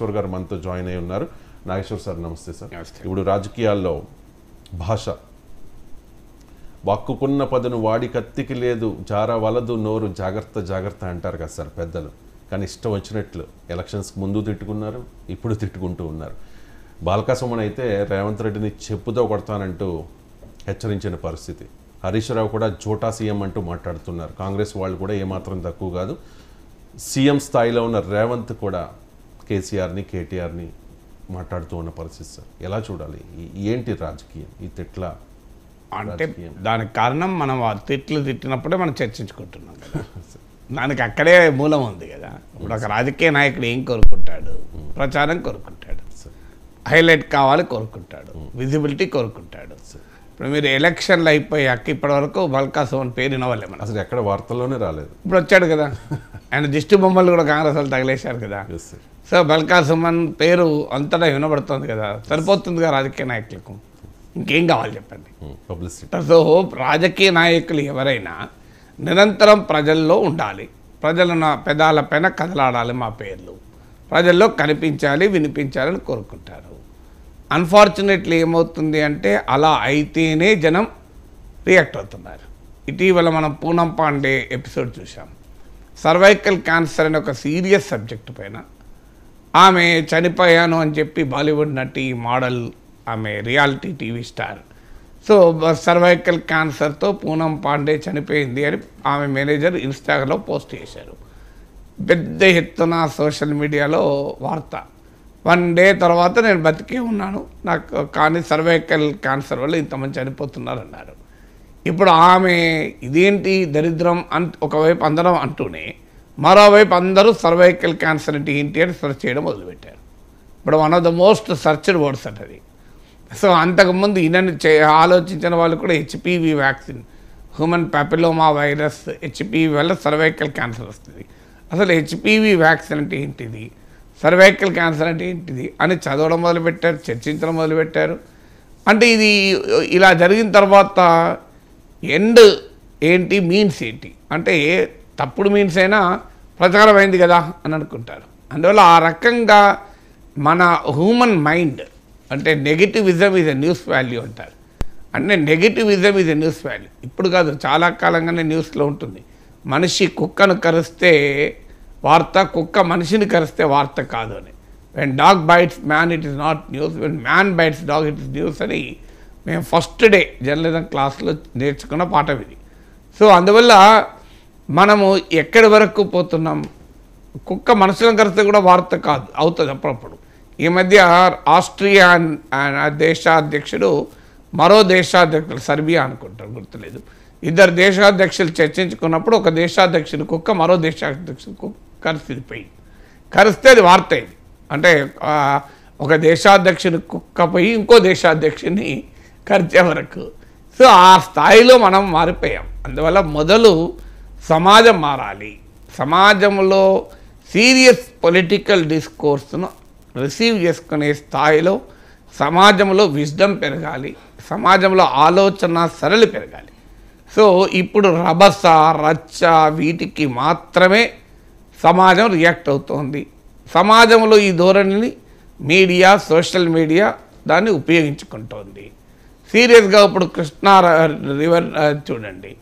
నాగేశ్వర్ గారు మనతో జాయిన్ అయి ఉన్నారు. నాగేశ్వర్ సార్ నమస్తే సార్. ఇప్పుడు రాజకీయాల్లో భాష వాక్కుకున్న పదును వాడి కత్తికి లేదు, జార వలదు నోరు, జాగ్రత్త జాగ్రత్త అంటారు కదా సార్ పెద్దలు. కానీ ఇష్టం వచ్చినట్లు ఎలక్షన్స్కి ముందు తిట్టుకున్నారు, ఇప్పుడు తిట్టుకుంటూ ఉన్నారు. బాల్కా సుమన్ అయితే రేవంత్ రెడ్డిని చెప్పుతో కొడతానంటూ హెచ్చరించిన పరిస్థితి. హరీష్ రావు కూడా జోటా సీఎం అంటూ మాట్లాడుతున్నారు. కాంగ్రెస్ వాళ్ళు కూడా ఏమాత్రం తక్కువ కాదు. సీఎం స్థాయిలో ఉన్న రేవంత్ కూడా కేసీఆర్ని కేటీఆర్ని మాట్లాడుతూ ఉన్న పరిస్థితి సార్. ఎలా చూడాలి? ఏంటి రాజకీయం ఈ తిట్ల? అంటే దానికి కారణం మనం తిట్లు తిట్టినప్పుడే మనం చర్చించుకుంటున్నాం కదా. దానికి అక్కడే మూలం ఉంది కదా. ఇప్పుడు ఒక రాజకీయ నాయకుడు ఏం కోరుకుంటాడు? ప్రచారం కోరుకుంటాడు, హైలైట్ కావాలి కోరుకుంటాడు, విజిబిలిటీ కోరుకుంటాడు. ఇప్పుడు మీరు ఎలక్షన్లు అయిపోయాక ఇప్పటి వరకు బాల్కా సుమన్ పేరు వినవాలే మనం. అసలు ఎక్కడ వార్తల్లోనే రాలేదు. ఇప్పుడు వచ్చాడు కదా, ఆయన దిష్టి బొమ్మలు కూడా కాంగ్రెస్ వాళ్ళు తగిలేశారు కదా. సో బాల్కా సుమన్ పేరు అంతటా వినబడుతుంది కదా, సరిపోతుందిగా రాజకీయ నాయకులకు. ఇంకేం కావాలి చెప్పండి? సో రాజకీయ నాయకులు ఎవరైనా నిరంతరం ప్రజల్లో ఉండాలి, ప్రజల పెదాల పైన కదలాడాలి, మా పేర్లు ప్రజల్లో కనిపించాలి, వినిపించాలని కోరుకుంటారు. అన్ఫార్చునేట్లీ ఏమవుతుంది అంటే అలా అయితేనే జనం రియాక్ట్ అవుతున్నారు. ఇటీవల మనం పూనం పాండే ఎపిసోడ్ చూసాం. సర్వైకల్ క్యాన్సర్ అనే ఒక సీరియస్ సబ్జెక్ట్ పైన ఆమె చనిపోయాను అని చెప్పి బాలీవుడ్ నటి, మోడల్, ఆమె reality TV star. So cervical క్యాన్సర్తో పూనం పాండే చనిపోయింది అని ఆమె మేనేజర్ ఇన్స్టాగ్రామ్లో పోస్ట్ చేశారు. పెద్ద ఎత్తున సోషల్ మీడియాలో వార్త. 1 డే తర్వాత నేను బతికే ఉన్నాను, నాకు కానీ సర్వైకల్ క్యాన్సర్ వల్ల ఇంతమంది చనిపోతున్నారు అన్నారు. ఇప్పుడు ఆమె ఇదేంటి దరిద్రం ఒకవైపు అందరం అంటూనే మరోవైపు అందరూ సర్వైకల్ క్యాన్సర్ అంటే ఏంటి అని సెర్చ్ చేయడం మొదలుపెట్టారు. ఇప్పుడు one of the most searched words అంటది. సో అంతకుముందు ఈయనని ఆలోచించిన వాళ్ళు కూడా HPV vaccine, human papilloma virus, HPV వల్ల సర్వైకల్ క్యాన్సర్ వస్తుంది. అసలు హెచ్పివి వ్యాక్సిన్ అంటే ఏంటిది, సర్వైకల్ క్యాన్సర్ అంటే ఏంటిది అని చదవడం మొదలుపెట్టారు, చర్చించడం మొదలుపెట్టారు. అంటే ఇది ఇలా జరిగిన తర్వాత ఎండ్ ఏంటి, మీన్స్ ఏంటి అంటే తప్పుడు మీన్స్ అయినా ప్రచారం అయింది కదా అని అనుకుంటారు. అందువల్ల ఆ రకంగా మన హ్యూమన్ మైండ్ అంటే negativism is a news value అంటారు. అంటే negativism is a news value. ఇప్పుడు కాదు, చాలా కాలంగానే న్యూస్లో ఉంటుంది. మనిషి కుక్కను కరిస్తే వార్త, కుక్క మనిషిని కరిస్తే వార్త కాదు అని. When dog bites man it is not news, when man bites dog it is news అని మేము ఫస్ట్ డే జర్నలిజం క్లాస్లో నేర్చుకున్న పాఠం ఇది. సో అందువల్ల మనము ఎక్కడి వరకు పోతున్నాం? కుక్క మనుషులను కరిస్తే కూడా వార్త కాదు, అవుతుంది అప్పుడప్పుడు. ఈ మధ్య ఆస్ట్రియా దేశాధ్యక్షుడు మరో దేశాధ్యక్షుడు, సర్బియా అనుకుంటారు, గుర్తులేదు, 2 దేశాధ్యక్షులు చర్చించుకున్నప్పుడు ఒక దేశాధ్యక్షుడు కుక్క మరో దేశాధ్యక్షుడు కుక్క కరిస్తే అది వార్త అయింది. అంటే ఒక దేశాధ్యక్షుని కుక్క పోయి ఇంకో దేశాధ్యక్షుని కరిచే వరకు. సో ఆ స్థాయిలో మనం మారిపోయాం. అందువల్ల మొదలు సమాజం మారాలి. సమాజంలో సీరియస్ పొలిటికల్ డిస్కోర్స్ను రిసీవ్ చేసుకునే స్థాయిలో సమాజంలో విజ్డమ్ పెరగాలి, సమాజంలో ఆలోచన సరళి పెరగాలి. సో ఇప్పుడు రభస, రచ్చ వీటికి మాత్రమే సమాజం రియాక్ట్ అవుతోంది. సమాజంలో ఈ ధోరణిని మీడియా, సోషల్ మీడియా దాన్ని ఉపయోగించుకుంటోంది. సీరియస్గా ఇప్పుడు కృష్ణా రివర్ చూడండి,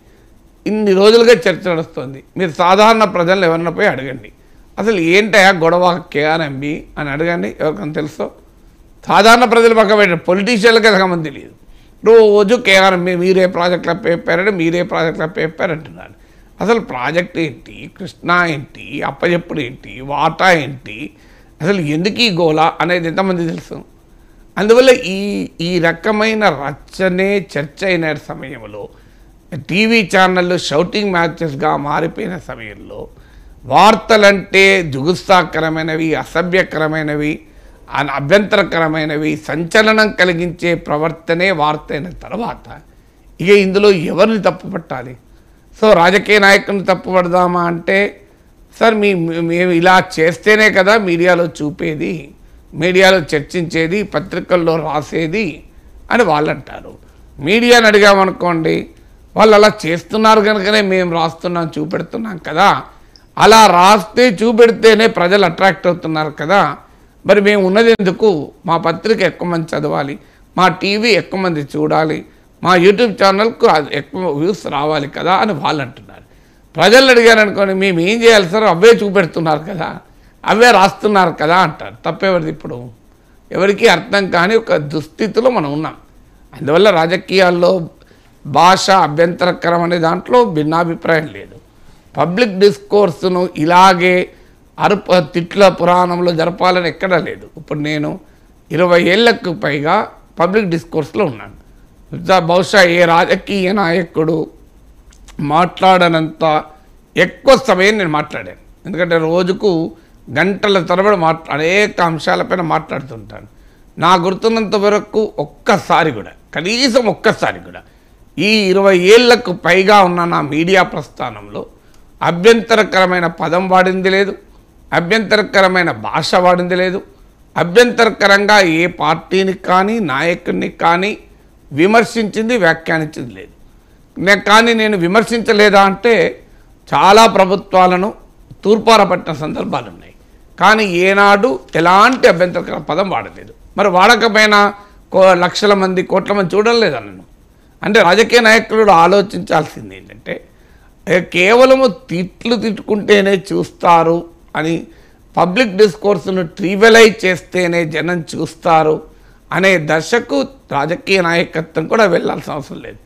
ఇన్ని రోజులుగా చర్చ నడుస్తుంది. మీరు సాధారణ ప్రజలను ఎవరిన పోయి అడగండి, అసలు ఏంటయా గొడవ కేఆర్ఎంబి అని అడగండి, ఎవరికైనా తెలుసో. సాధారణ ప్రజలు పక్క పెట్టారు, పొలిటీషియన్లకి ఎంతమంది తెలియదు. రోజు కేఆర్ఎంబి మీరే ప్రాజెక్టులో పేపారంటే మీరే ప్రాజెక్టులో పేపారంటున్నారు. అసలు ప్రాజెక్ట్ ఏంటి, కృష్ణా ఏంటి, అప్పచెప్పుడు ఏంటి, వాటా ఏంటి, అసలు ఎందుకు ఈ గోల అనేది ఎంతమంది తెలుసు? అందువల్ల ఈ రకమైన రచ్చనే చర్చ అయిన సమయంలో, టీవీ ఛానళ్ళు షౌటింగ్ మ్యాచెస్గా మారిపోయిన సమయంలో వార్తలంటే జుగుత్సాకరమైనవి, అసభ్యకరమైనవి, అభ్యంతరకరమైనవి, సంచలనం కలిగించే ప్రవర్తనే వార్త అయిన తర్వాత ఇక ఇందులో ఎవరిని తప్పుపట్టాలి? సో రాజకీయ నాయకుని తప్పుపడదామా అంటే, సార్ మేము ఇలా చేస్తేనే కదా మీడియాలో చూపేది, మీడియాలో చర్చించేది, పత్రికల్లో రాసేది అని వాళ్ళు అంటారు. మీడియాని అడిగామనుకోండి, వాళ్ళు అలా చేస్తున్నారు కనుకనే మేము రాస్తున్నాం, చూపెడుతున్నాం కదా, అలా రాస్తే చూపెడితేనే ప్రజలు అట్రాక్ట్ అవుతున్నారు కదా మరి మేము ఉన్నది ఎందుకు? మా పత్రిక ఎక్కువ మంది చదవాలి, మా టీవీ ఎక్కువ మంది చూడాలి, మా యూట్యూబ్ ఛానల్కు ఎక్కువ వ్యూస్ రావాలి కదా అని వాళ్ళు అంటున్నారు. ప్రజలు అడిగారు అనుకోండి, మేము ఏం చేయాలి సార్, అవే చూపెడుతున్నారు కదా, అవే రాస్తున్నారు కదా అంటారు. తప్పేవరిది? ఇప్పుడు ఎవరికి అర్థం కాని ఒక దుస్థితిలో మనం ఉన్నాం. అందువల్ల రాజకీయాల్లో భాష అభ్యంతరకరం అనే దాంట్లో భిన్నాభిప్రాయం లేదు. పబ్లిక్ డిస్కోర్స్ను ఇలాగే తిట్ల పురాణంలో జరపాలని ఎక్కడా లేదు. ఇప్పుడు నేను 20 ఏళ్లకు పైగా పబ్లిక్ డిస్కోర్స్లో ఉన్నాను. బహుశా ఏ రాజకీయ నాయకుడు మాట్లాడనంత ఎక్కువ సమయం నేను మాట్లాడాను. ఎందుకంటే రోజుకు గంటల తరబడి అనేక అంశాలపైన మాట్లాడుతుంటాను. నా గుర్తున్నంత వరకు ఒక్కసారి కూడా, కనీసం ఒక్కసారి కూడా ఈ 20 ఏళ్లకు పైగా ఉన్న నా మీడియా ప్రస్థానంలో అభ్యంతరకరమైన పదం వాడింది లేదు, అభ్యంతరకరమైన భాష వాడింది లేదు, అభ్యంతరకరంగా ఏ పార్టీని కానీ నాయకుడిని కానీ విమర్శించింది వ్యాఖ్యానించింది లేదు. కానీ నేను విమర్శించలేదా అంటే చాలా ప్రభుత్వాలను తూర్పారపట్టిన సందర్భాలు ఉన్నాయి, కానీ ఏనాడు ఎలాంటి అభ్యంతరకర పదం వాడలేదు. మరి వాడకపోయినా లక్షల మంది కోట్ల మంది చూడలేదా నన్ను? అంటే రాజకీయ నాయకులు ఆలోచించాల్సింది ఏంటంటే కేవలము తిట్టుకుంటేనే చూస్తారు అని, పబ్లిక్ డిస్కోర్స్ను ట్రివియలైజ్ చేస్తేనే జనం చూస్తారు అనే దశకు రాజకీయ నాయకత్వం కూడా వెళ్ళాల్సిన అవసరం లేదు.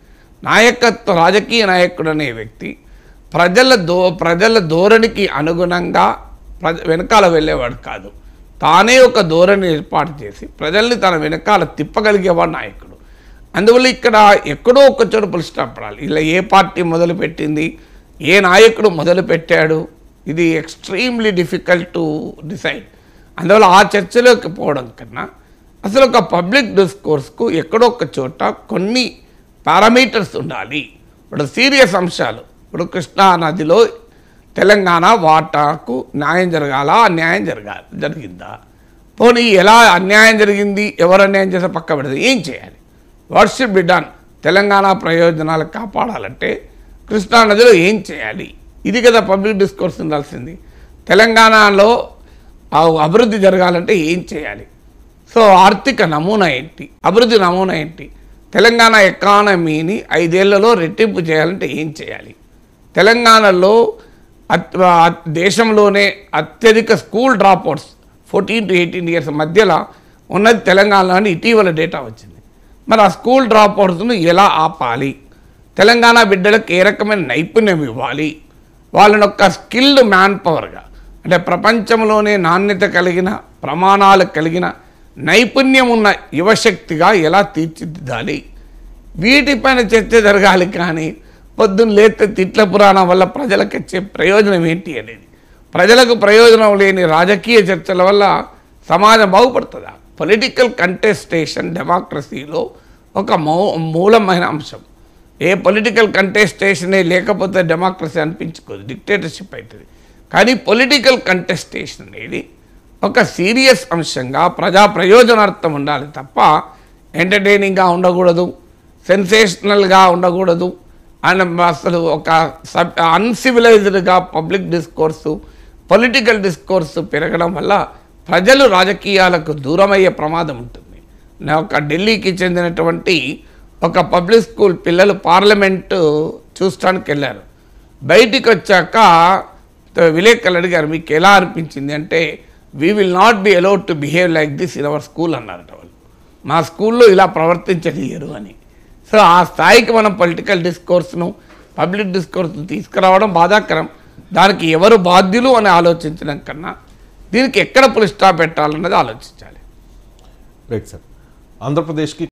రాజకీయ నాయకుడు అనే వ్యక్తి ప్రజల ధోరణికి అనుగుణంగా వెనకాల వెళ్ళేవాడు కాదు. తానే ఒక ధోరణి ఏర్పాటు చేసి ప్రజల్ని తన వెనకాల తిప్పగలిగేవాడు నాయకుడు. అందువల్ల ఇక్కడ ఎక్కడో ఒక చోట పులి స్టాప్ పడాలి. ఇలా ఏ పార్టీ మొదలుపెట్టింది, ఏ నాయకుడు మొదలుపెట్టాడు, ఇది ఎక్స్ట్రీమ్లీ డిఫికల్ట్ టు డిసైడ్. అందువల్ల ఆ చర్చలోకి పోవడం కన్నా అసలు ఒక పబ్లిక్ డిస్కోర్స్కు ఎక్కడో ఒక చోట కొన్ని పారామీటర్స్ ఉండాలి. ఇప్పుడు సీరియస్ అంశాలు, ఇప్పుడు కృష్ణా నదిలో తెలంగాణ వాటాకు న్యాయం జరగాల, అన్యాయం జరిగిందా? పోనీ ఎలా అన్యాయం జరిగింది, ఎవరు అన్యాయం చేస్తే పక్క పెడితే ఏం చేయాలి? What should be done? Telangana ప్రయోజనాలు కాపాడాలంటే కృష్ణా నదిలో ఏం చేయాలి? ఇది కదా పబ్లిక్ డిస్కోర్స్ ఉండాల్సింది. తెలంగాణలో అభివృద్ధి జరగాలంటే ఏం చేయాలి? సో ఆర్థిక నమూనా ఏంటి, అభివృద్ధి నమూనా ఏంటి? తెలంగాణ ఎకానమీని 5 ఏళ్లలో రెట్టింపు చేయాలంటే ఏం చేయాలి? తెలంగాణలో దేశంలోనే అత్యధిక స్కూల్ డ్రాప్అవుట్స్ 14 to 18 years మధ్యలో ఉన్నది తెలంగాణలో అని ఇటీవల డేటా వచ్చింది. మరి ఆ స్కూల్ డ్రాప్అవుట్స్ను ఎలా ఆపాలి? తెలంగాణ బిడ్డలకు ఏ రకమైన నైపుణ్యం ఇవ్వాలి? వాళ్ళని ఒక స్కిల్డ్ మ్యాన్ పవర్గా, అంటే ప్రపంచంలోనే నాణ్యత కలిగిన, ప్రమాణాలు కలిగిన, నైపుణ్యం ఉన్న యువశక్తిగా ఎలా తీర్చిదిద్దాలి? వీటిపైన చర్చ జరగాలి. కానీ పొద్దున్న లేతే తిట్ల పురాణం వల్ల ప్రజలకు వచ్చే ప్రయోజనం ఏంటి అనేది, ప్రజలకు ప్రయోజనం లేని రాజకీయ చర్చల వల్ల సమాజం బాగుపడుతుందా? పొలిటికల్ కంటెస్టేషన్ డెమోక్రసీలో ఒక మూలమైన అంశం. ఏ పొలిటికల్ కంటెస్టేషనే లేకపోతే డెమోక్రసీ అనిపించుకోదు, డిక్టేటర్షిప్ అవుతుంది. కానీ పొలిటికల్ కంటెస్టేషన్ అనేది ఒక సీరియస్ అంశంగా ప్రజా ప్రయోజనార్థం ఉండాలి తప్ప ఎంటర్టైనింగ్గా ఉండకూడదు, సెన్సేషనల్గా ఉండకూడదు. అండ్ అసలు ఒక అన్సివిలైజ్డ్గా పబ్లిక్ డిస్కోర్సు, పొలిటికల్ డిస్కోర్సు పెరగడం వల్ల ప్రజలు రాజకీయాలకు దూరమయ్యే ప్రమాదం ఉంటుంది. ఒక ఢిల్లీకి చెందినటువంటి ఒక పబ్లిక్ స్కూల్ పిల్లలు పార్లమెంటు చూడటానికి వెళ్ళారు. బయటికి వచ్చాక విలేకరులు అడిగారు, మీకు ఎలా అనిపించింది అంటే, we will not be allowed to behave like this in our school అన్నారట వాళ్ళు. మా స్కూల్లో ఇలా ప్రవర్తించలేరు అని. సో ఆ స్థాయికి మనం పొలిటికల్ డిస్కోర్స్ను, పబ్లిక్ డిస్కోర్స్ను తీసుకురావడం బాధాకరం. దానికి ఎవరు బాధ్యులు అని ఆలోచించడం కన్నా దీనికి ఎక్కడ పులి స్టాప్ పెట్టాలన్నది ఆలోచించాలి. Right sir. ఆంధ్రప్రదేశ్కి